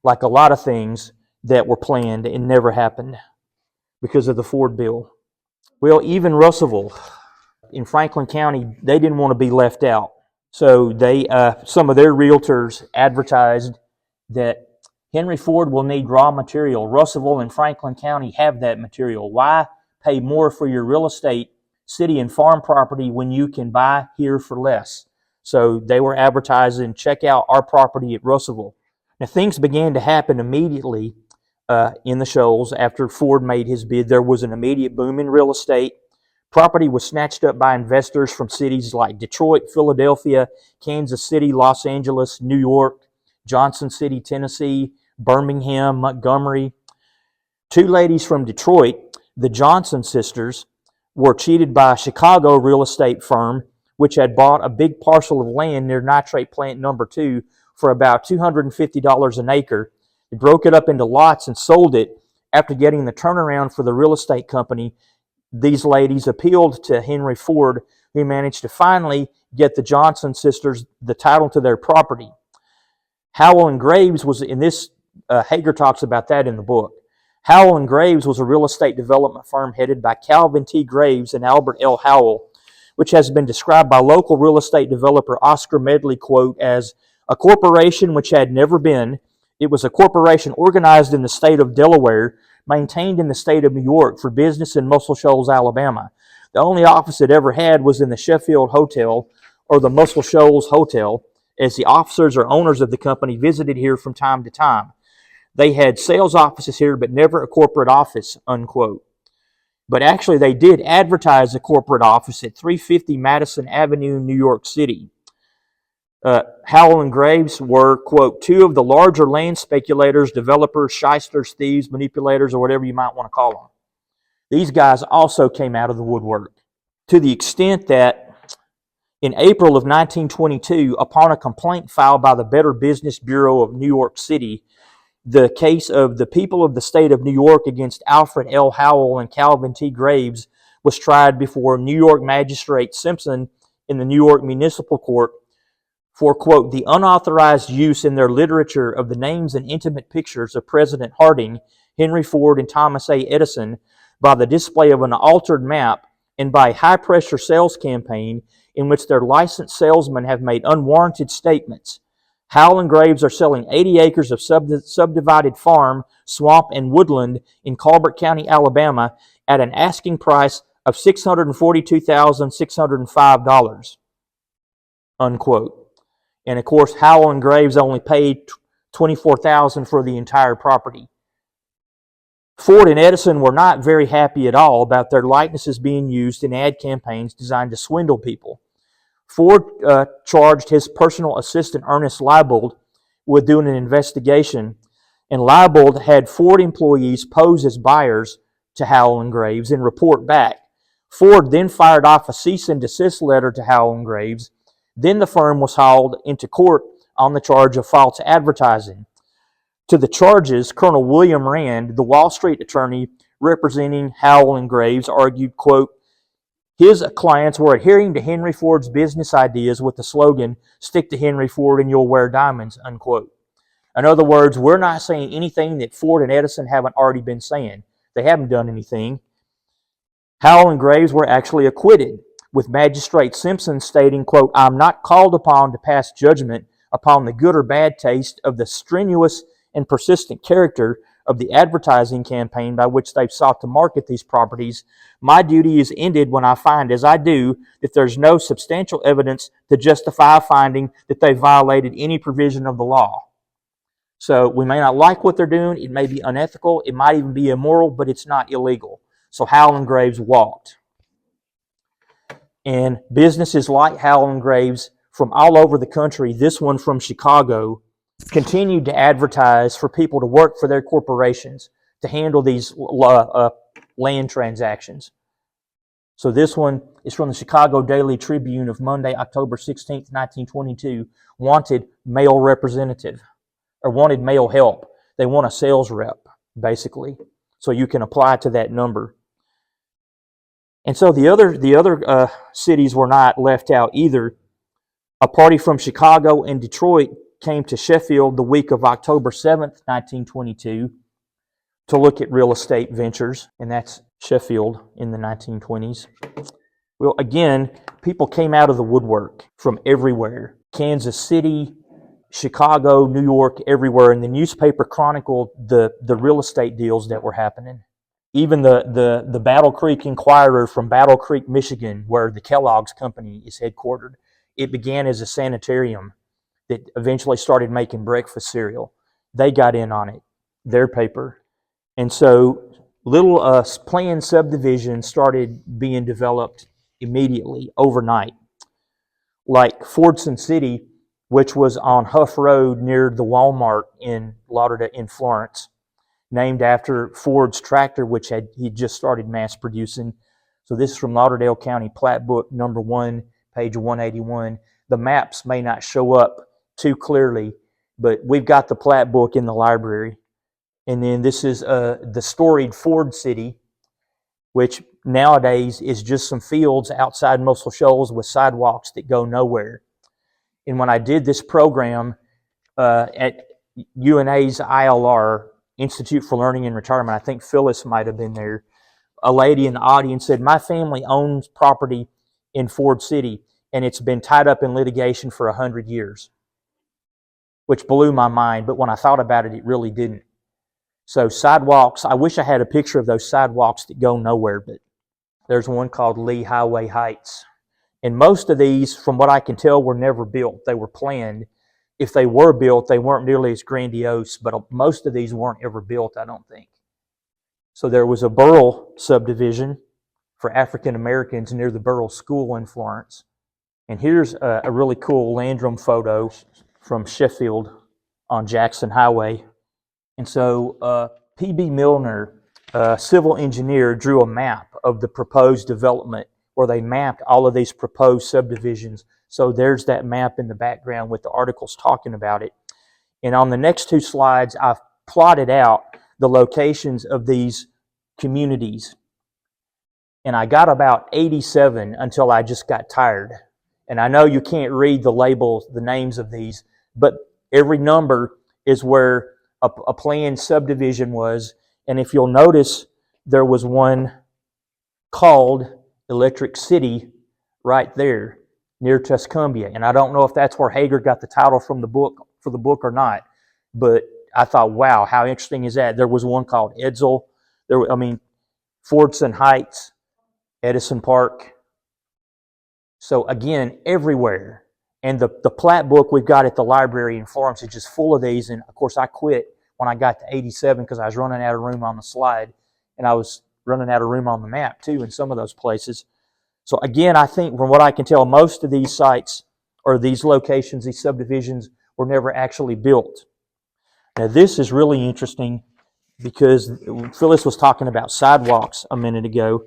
like a lot of things that were planned and never happened because of the Ford bill. Well, even Russellville in Franklin County, they didn't want to be left out. So some of their realtors advertised that Henry Ford will need raw material. Russellville and Franklin County have that material. Why pay more for your real estate, city and farm property when you can buy here for less? So they were advertising, check out our property at Russellville. Now things began to happen immediately in the Shoals after Ford made his bid. There was an immediate boom in real estate. Property was snatched up by investors from cities like Detroit, Philadelphia, Kansas City, Los Angeles, New York, Johnson City, Tennessee, Birmingham, Montgomery. 2 ladies from Detroit, the Johnson sisters, were cheated by a Chicago real estate firm which had bought a big parcel of land near Nitrate Plant Number 2 for about $250 an acre. They broke it up into lots and sold it. After getting the turnaround for the real estate company, these ladies appealed to Henry Ford, who managed to finally get the Johnson sisters the title to their property. Howell and Graves was in this, Hager talks about that in the book. Howell and Graves was a real estate development firm headed by Calvin T. Graves and Albert L. Howell, which has been described by local real estate developer Oscar Medley, quote, as a corporation which had never been. It was a corporation organized in the state of Delaware, maintained in the state of New York for business in Muscle Shoals, Alabama. The only office it ever had was in the Sheffield Hotel, or the Muscle Shoals Hotel, as the officers or owners of the company visited here from time to time. They had sales offices here, but never a corporate office, unquote. But actually, they did advertise a corporate office at 350 Madison Avenue, New York City. Howell and Graves were, quote, 2 of the larger land speculators, developers, shysters, thieves, manipulators, or whatever you might want to call them. These guys also came out of the woodwork, to the extent that in April of 1922, upon a complaint filed by the Better Business Bureau of New York City, the case of the people of the state of New York against Alfred L. Howell and Calvin T. Graves was tried before New York Magistrate Simpson in the New York Municipal Court for, quote, the unauthorized use in their literature of the names and intimate pictures of President Harding, Henry Ford, and Thomas A. Edison by the display of an altered map and by a high-pressure sales campaign in which their licensed salesmen have made unwarranted statements. Howell and Graves are selling 80 acres of subdivided farm, swamp, and woodland in Colbert County, Alabama at an asking price of $642,605, unquote. And of course, Howell and Graves only paid $24,000 for the entire property. Ford and Edison were not very happy at all about their likenesses being used in ad campaigns designed to swindle people. Ford charged his personal assistant, Ernest Leibold, with doing an investigation, and Leibold had Ford employees pose as buyers to Howell and Graves and report back. Ford then fired off a cease and desist letter to Howell and Graves. Then the firm was hauled into court on the charge of false advertising. To the charges, Colonel William Rand, the Wall Street attorney representing Howell and Graves, argued, quote, his clients were adhering to Henry Ford's business ideas with the slogan, stick to Henry Ford and you'll wear diamonds, unquote. In other words, we're not saying anything that Ford and Edison haven't already been saying. They haven't done anything. Howell and Graves were actually acquitted, with Magistrate Simpson stating, quote, I'm not called upon to pass judgment upon the good or bad taste of the strenuous and persistent character of the advertising campaign by which they've sought to market these properties. My duty is ended when I find, as I do, that there's no substantial evidence to justify finding that they violated any provision of the law. So we may not like what they're doing. It may be unethical. It might even be immoral, but it's not illegal. So Howell and Graves walked. And businesses like Howell and Graves from all over the country, this one from Chicago, continued to advertise for people to work for their corporations to handle these land transactions. So this one is from the Chicago Daily Tribune of Monday, October 16th, 1922. Wanted male representative, or wanted male help. They want a sales rep, basically. So you can apply to that number. And so the other cities were not left out either. A party from Chicago and Detroit came to Sheffield the week of October 7th, 1922, to look at real estate ventures, and that's Sheffield in the 1920s. Well, again, people came out of the woodwork from everywhere. Kansas City, Chicago, New York, everywhere, and the newspaper chronicled the real estate deals that were happening. Even the Battle Creek Inquirer from Battle Creek, Michigan, where the Kellogg's company is headquartered, it began as a sanitarium that eventually started making breakfast cereal. They got in on it, their paper. And so little planned subdivisions started being developed immediately, overnight. Like Fordson City, which was on Huff Road near the Walmart in Lauderdale, in Florence, named after Ford's tractor, which he just started mass producing. So this is from Lauderdale County Plat Book number 1, page 181. The maps may not show up too clearly, but we've got the Plat Book in the library. And then this is the storied Ford City, which nowadays is just some fields outside Muscle Shoals with sidewalks that go nowhere. And when I did this program at UNA's ILR, Institute for Learning and Retirement, I think Phyllis might have been there, a lady in the audience said, my family owns property in Ford City, and it's been tied up in litigation for 100 years, which blew my mind. But when I thought about it, it really didn't. So sidewalks, I wish I had a picture of those sidewalks that go nowhere, but there's one called Lee Highway Heights. And most of these, from what I can tell, were never built. They were planned. If they were built, they weren't nearly as grandiose, but most of these weren't ever built, I don't think. So there was a Burrell subdivision for African Americans near the Burrell School in Florence. And here's a really cool Landrum photo from Sheffield on Jackson Highway. And so P.B. Milner, a civil engineer, drew a map of the proposed development where they mapped all of these proposed subdivisions. So there's that map in the background with the articles talking about it. And on the next two slides, I've plotted out the locations of these communities. And I got about 87 until I just got tired. And I know you can't read the labels, the names of these, but every number is where a planned subdivision was. And if you'll notice, there was one called Electric City right there near Tuscumbia. And I don't know if that's where Hager got the title from the book, for the book or not, but I thought, wow, how interesting is that? There was one called Edsel. Fordson Heights, Edison Park. So again, everywhere. And the Plat Book we've got at the library in Florence is just full of these. And of course, I quit when I got to 87 because I was running out of room on the slide. And I was running out of room on the map too in some of those places. So again, I think from what I can tell, most of these sites or these locations, these subdivisions, were never actually built. Now this is really interesting because Phyllis was talking about sidewalks a minute ago.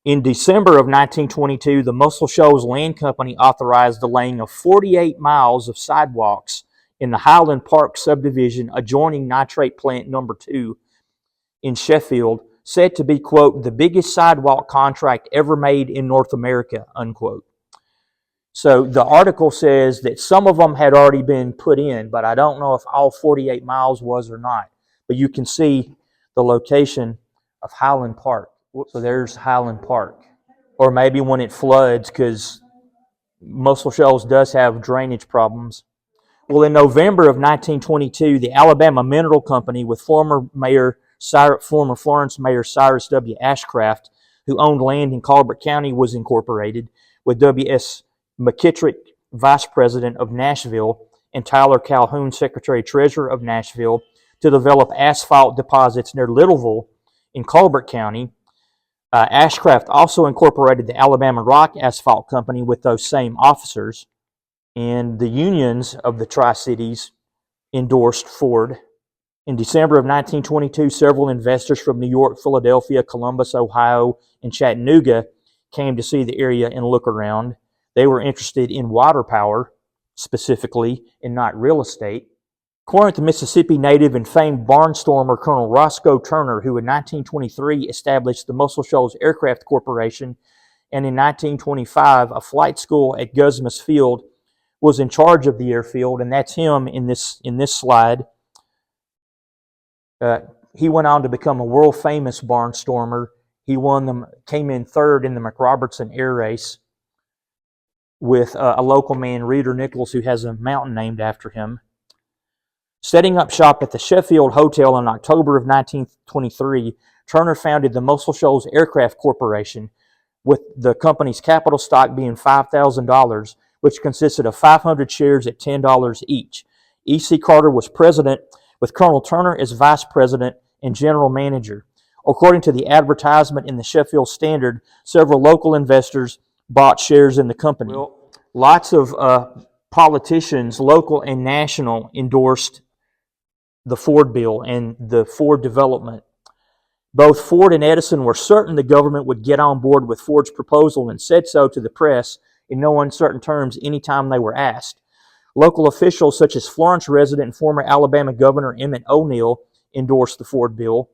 In December of 1922, the Muscle Shoals Land Company authorized the laying of 48 miles of sidewalks in the Highland Park subdivision adjoining nitrate plant number 2 in Sheffield, said to be, quote, the biggest sidewalk contract ever made in North America, unquote. So the article says that some of them had already been put in, but I don't know if all 48 miles was or not. But you can see the location of Highland Park. So there's Highland Park. Or maybe when it floods, because Muscle Shoals does have drainage problems. Well, in November of 1922, the Alabama Mineral Company, with former Florence Mayor Cyrus W. Ashcraft, who owned land in Colbert County, was incorporated, with W.S. McKittrick, Vice President of Nashville, and Tyler Calhoun, Secretary-Treasurer of Nashville, to develop asphalt deposits near Littleville in Colbert County. Ashcraft also incorporated the Alabama Rock Asphalt Company with those same officers, and the unions of the Tri-Cities endorsed Ford. In December of 1922, several investors from New York, Philadelphia, Columbus, Ohio, and Chattanooga came to see the area and look around. They were interested in water power, specifically, and not real estate. Corinth, Mississippi native and famed barnstormer Colonel Roscoe Turner, who in 1923 established the Muscle Shoals Aircraft Corporation, and in 1925 a flight school at Guzmas Field, was in charge of the airfield, and that's him in this slide. He went on to become a world-famous barnstormer. He came in third in the McRobertson Air Race with a local man, Reeder Nichols, who has a mountain named after him. Setting up shop at the Sheffield Hotel in October of 1923, Turner founded the Muscle Shoals Aircraft Corporation, with the company's capital stock being $5,000, which consisted of 500 shares at $10 each. E.C. Carter was president, with Colonel Turner as vice president and general manager. According to the advertisement in the Sheffield Standard, several local investors bought shares in the company. Well, lots of politicians, local and national, endorsed the Ford bill and the Ford development. Both Ford and Edison were certain the government would get on board with Ford's proposal and said so to the press in no uncertain terms anytime they were asked. Local officials such as Florence resident and former Alabama Governor Emmett O'Neill endorsed the Ford bill,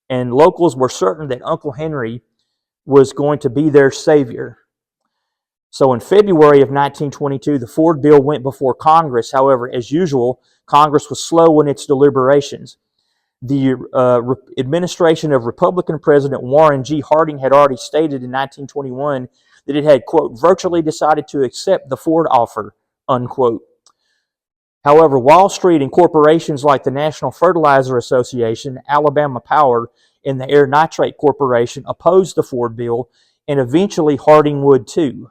and locals were certain that Uncle Henry was going to be their savior. So in February of 1922, the Ford bill went before Congress. However, as usual, Congress was slow in its deliberations. The administration of Republican President Warren G. Harding had already stated in 1921 that it had, quote, virtually decided to accept the Ford offer, unquote. However, Wall Street and corporations like the National Fertilizer Association, Alabama Power, and the Air Nitrate Corporation opposed the Ford bill, and eventually Harding would too.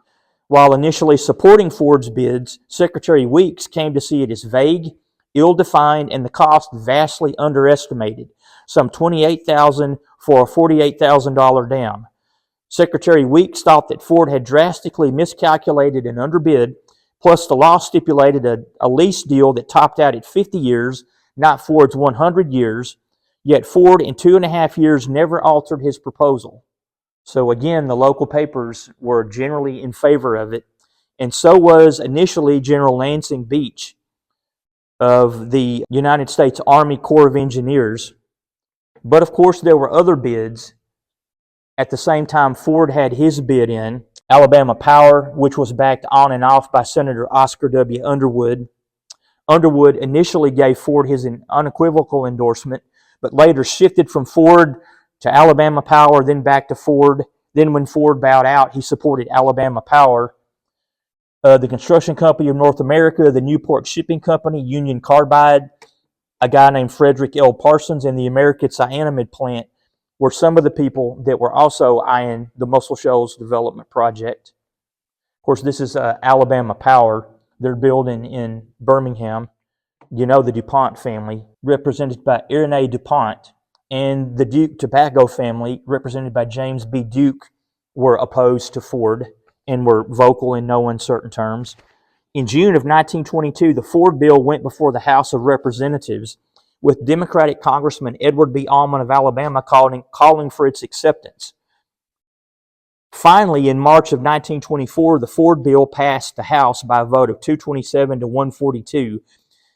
While initially supporting Ford's bids, Secretary Weeks came to see it as vague, ill-defined, and the cost vastly underestimated, some $28,000 for a $48,000 dam. Secretary Weeks thought that Ford had drastically miscalculated and underbid, plus the law stipulated a lease deal that topped out at 50 years, not Ford's 100 years, yet Ford in 2.5 years never altered his proposal. So again, the local papers were generally in favor of it, and so was initially General Lansing Beach of the United States Army Corps of Engineers. But of course, there were other bids. At the same time, Ford had his bid in. Alabama Power, which was backed on and off by Senator Oscar W. Underwood. Underwood initially gave Ford his unequivocal endorsement, but later shifted from Ford to Alabama Power, then back to Ford. Then when Ford bowed out, he supported Alabama Power. The Construction Company of North America, the Newport Shipping Company, Union Carbide, a guy named Frederick L. Parsons, and the American Cyanamid Plant were some of the people that were also eyeing the Muscle Shoals development project. Of course, this is Alabama Power. They're building in Birmingham. You know the DuPont family, represented by Irénée DuPont, and the Duke Tobacco family, represented by James B. Duke, were opposed to Ford and were vocal in no uncertain terms. In June of 1922, the Ford bill went before the House of Representatives, with Democratic Congressman Edward B. Allman of Alabama calling for its acceptance. Finally, in March of 1924, the Ford bill passed the House by a vote of 227 to 142,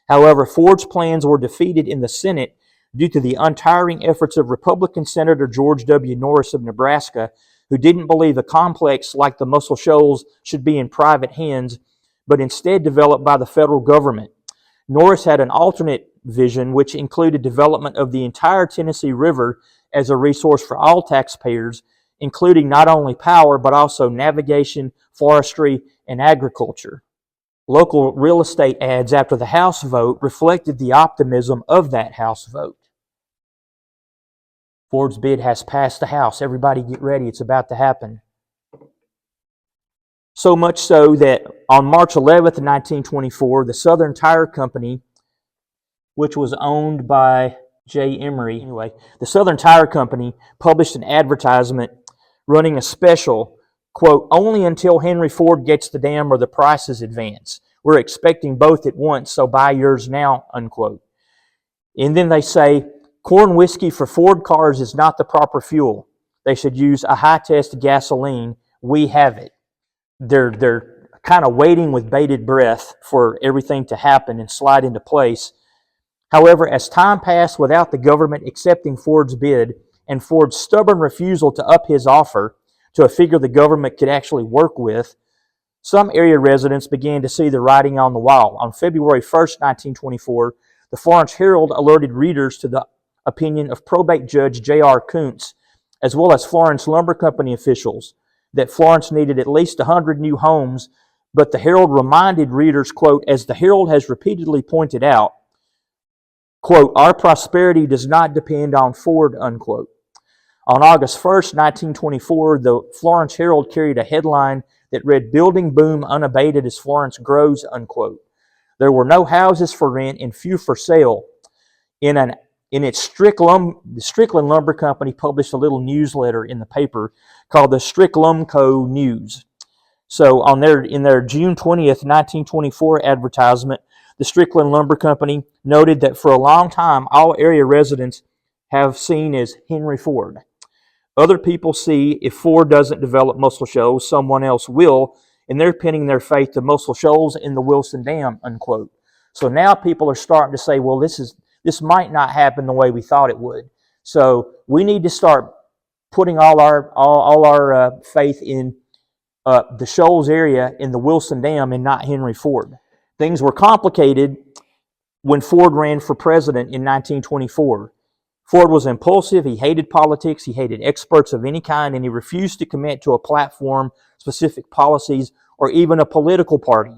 However, Ford's plans were defeated in the Senate due to the untiring efforts of Republican Senator George W. Norris of Nebraska, who didn't believe a complex like the Muscle Shoals should be in private hands, but instead developed by the federal government. Norris had an alternate vision, which included development of the entire Tennessee River as a resource for all taxpayers, including not only power, but also navigation, forestry, and agriculture. Local real estate ads after the House vote reflected the optimism of that House vote. Ford's bid has passed the House. Everybody get ready. It's about to happen. So much so that on March 11th, 1924, the Southern Tire Company, which was owned by J. Emery, the Southern Tire Company published an advertisement running a special, quote, only until Henry Ford gets the dam or the prices advance. We're expecting both at once, so buy yours now, unquote. And then they say, corn whiskey for Ford cars is not the proper fuel. They should use a high-test gasoline. We have it. They're kind of waiting with bated breath for everything to happen and slide into place. However, as time passed without the government accepting Ford's bid and Ford's stubborn refusal to up his offer to a figure the government could actually work with, some area residents began to see the writing on the wall. On February 1st, 1924, the Florence Herald alerted readers to the opinion of probate judge J.R. Kuntz, as well as Florence Lumber Company officials, that Florence needed at least 100 new homes, but the Herald reminded readers, quote, as the Herald has repeatedly pointed out, quote, our prosperity does not depend on Ford, unquote. On August 1st, 1924, the Florence Herald carried a headline that read, building boom unabated as Florence grows, unquote. There were no houses for rent and few for sale. In its Strickland Lumber Company published a little newsletter in the paper called the Stricklandco News. So in their June 20th, 1924 advertisement, the Strickland Lumber Company noted that for a long time, all area residents have seen as Henry Ford. Other people see if Ford doesn't develop Muscle Shoals, someone else will, and they're pinning their faith to Muscle Shoals and the Wilson Dam, unquote. So now people are starting to say, well, this might not happen the way we thought it would. So we need to start putting all our faith in the Shoals area in the Wilson Dam and not Henry Ford. Things were complicated when Ford ran for president in 1924. Ford was impulsive, he hated politics, he hated experts of any kind, and he refused to commit to a platform, specific policies, or even a political party.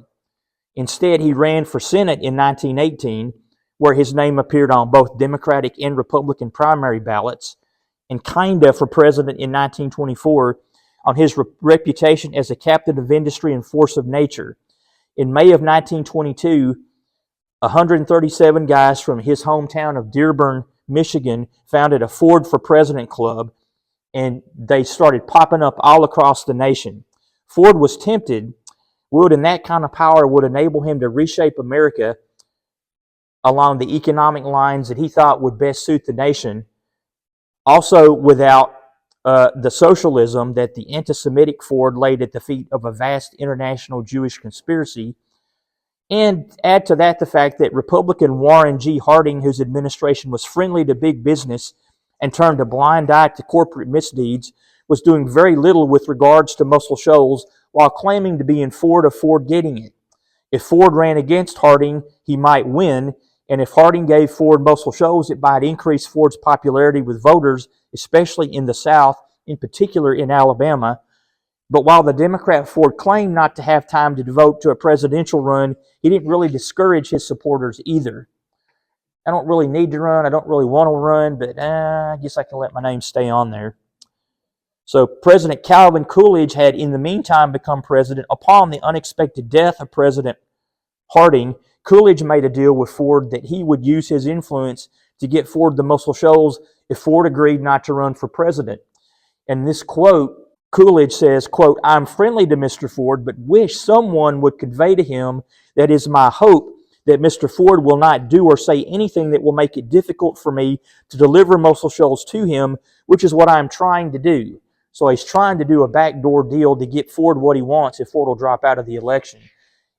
Instead, he ran for Senate in 1918, where his name appeared on both Democratic and Republican primary ballots, and kinda for president in 1924 on his reputation as a captain of industry and force of nature. In May of 1922, 137 guys from his hometown of Dearborn, Michigan, founded a Ford for President club, and they started popping up all across the nation. Ford was tempted, and that kind of power would enable him to reshape America along the economic lines that he thought would best suit the nation, also without the socialism that the anti-Semitic Ford laid at the feet of a vast international Jewish conspiracy. And add to that the fact that Republican Warren G. Harding, whose administration was friendly to big business and turned a blind eye to corporate misdeeds, was doing very little with regards to Muscle Shoals while claiming to be in favor of Ford getting it. If Ford ran against Harding, he might win, and if Harding gave Ford Muscle Shoals, it might increase Ford's popularity with voters, especially in the South, in particular in Alabama. But while the Democrat Ford claimed not to have time to devote to a presidential run, he didn't really discourage his supporters either. I don't really need to run. I don't really want to run, but I guess I can let my name stay on there. So President Calvin Coolidge had in the meantime become president. Upon the unexpected death of President Harding, Coolidge made a deal with Ford that he would use his influence to get Ford the Muscle Shoals if Ford agreed not to run for president. And this quote, Coolidge says, quote, I'm friendly to Mr. Ford, but wish someone would convey to him that is my hope that Mr. Ford will not do or say anything that will make it difficult for me to deliver Muscle Shoals to him, which is what I'm trying to do. So he's trying to do a backdoor deal to get Ford what he wants if Ford will drop out of the election.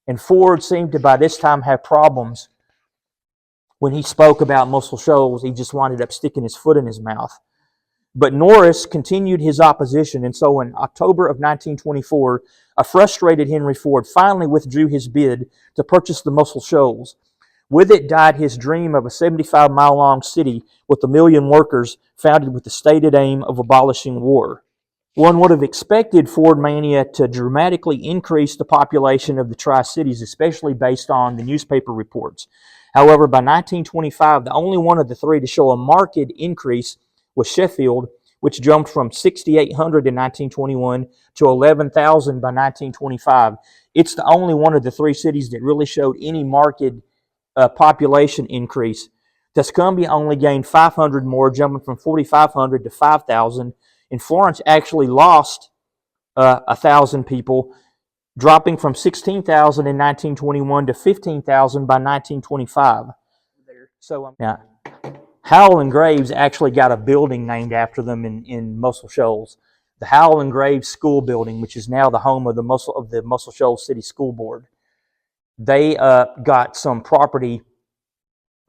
And Ford seemed to by this time have problems when he spoke about Muscle Shoals, he just wound up sticking his foot in his mouth. But Norris continued his opposition, and so in October of 1924, a frustrated Henry Ford finally withdrew his bid to purchase the Muscle Shoals. With it died his dream of a 75-mile-long city with 1,000,000 workers, founded with the stated aim of abolishing war. One would have expected Ford mania to dramatically increase the population of the Tri-Cities, especially based on the newspaper reports. However, by 1925, the only one of the three to show a marked increase was Sheffield, which jumped from 6,800 in 1921 to 11,000 by 1925. It's the only one of the three cities that really showed any marked population increase. Tuscumbia only gained 500 more, jumping from 4,500 to 5,000. And Florence actually lost 1,000 people, dropping from 16,000 in 1921 to 15,000 by 1925. So now, Howell and Graves actually got a building named after them in Muscle Shoals. The Howell and Graves School Building, which is now the home of the Muscle Shoals City School Board. They got some property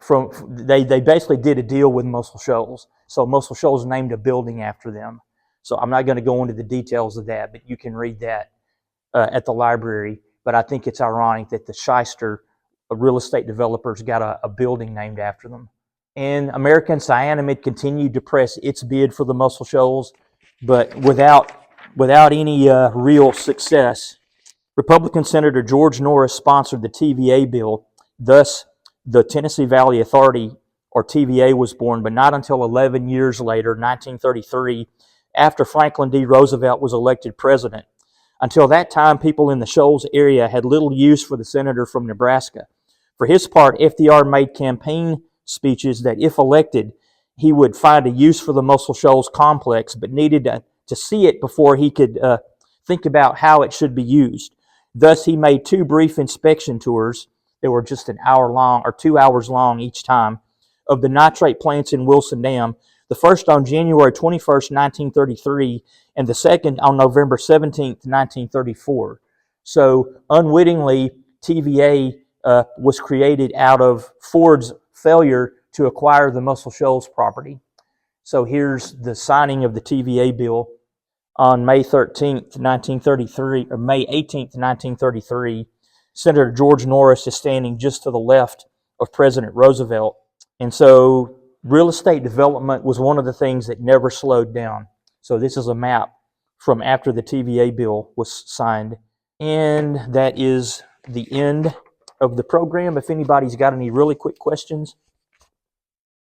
from, they basically did a deal with Muscle Shoals. So Muscle Shoals named a building after them. So I'm not going to go into the details of that, but you can read that at the library. But I think it's ironic that the Shyster real estate developers got a building named after them. And American Cyanamid continued to press its bid for the Muscle Shoals, but without any real success. Republican Senator George Norris sponsored the TVA bill. Thus, the Tennessee Valley Authority, or TVA, was born, but not until 11 years later, 1933, after Franklin D. Roosevelt was elected president. Until that time, people in the Shoals area had little use for the senator from Nebraska. For his part, FDR made campaign speeches that, if elected, he would find a use for the Muscle Shoals complex, but needed to see it before he could think about how it should be used. Thus, he made 2 brief inspection tours that were just an hour long, or 2 hours long each time, of the nitrate plants in Wilson Dam, the first on January 21st, 1933, and the second on November 17th, 1934. So, unwittingly, TVA was created out of Ford's failure to acquire the Muscle Shoals property. So here's the signing of the TVA bill on May 13th, 1933, or May 18th, 1933. Senator George Norris is standing just to the left of President Roosevelt. And so real estate development was one of the things that never slowed down. So this is a map from after the TVA bill was signed. And that is the end of the program. If anybody's got any really quick questions,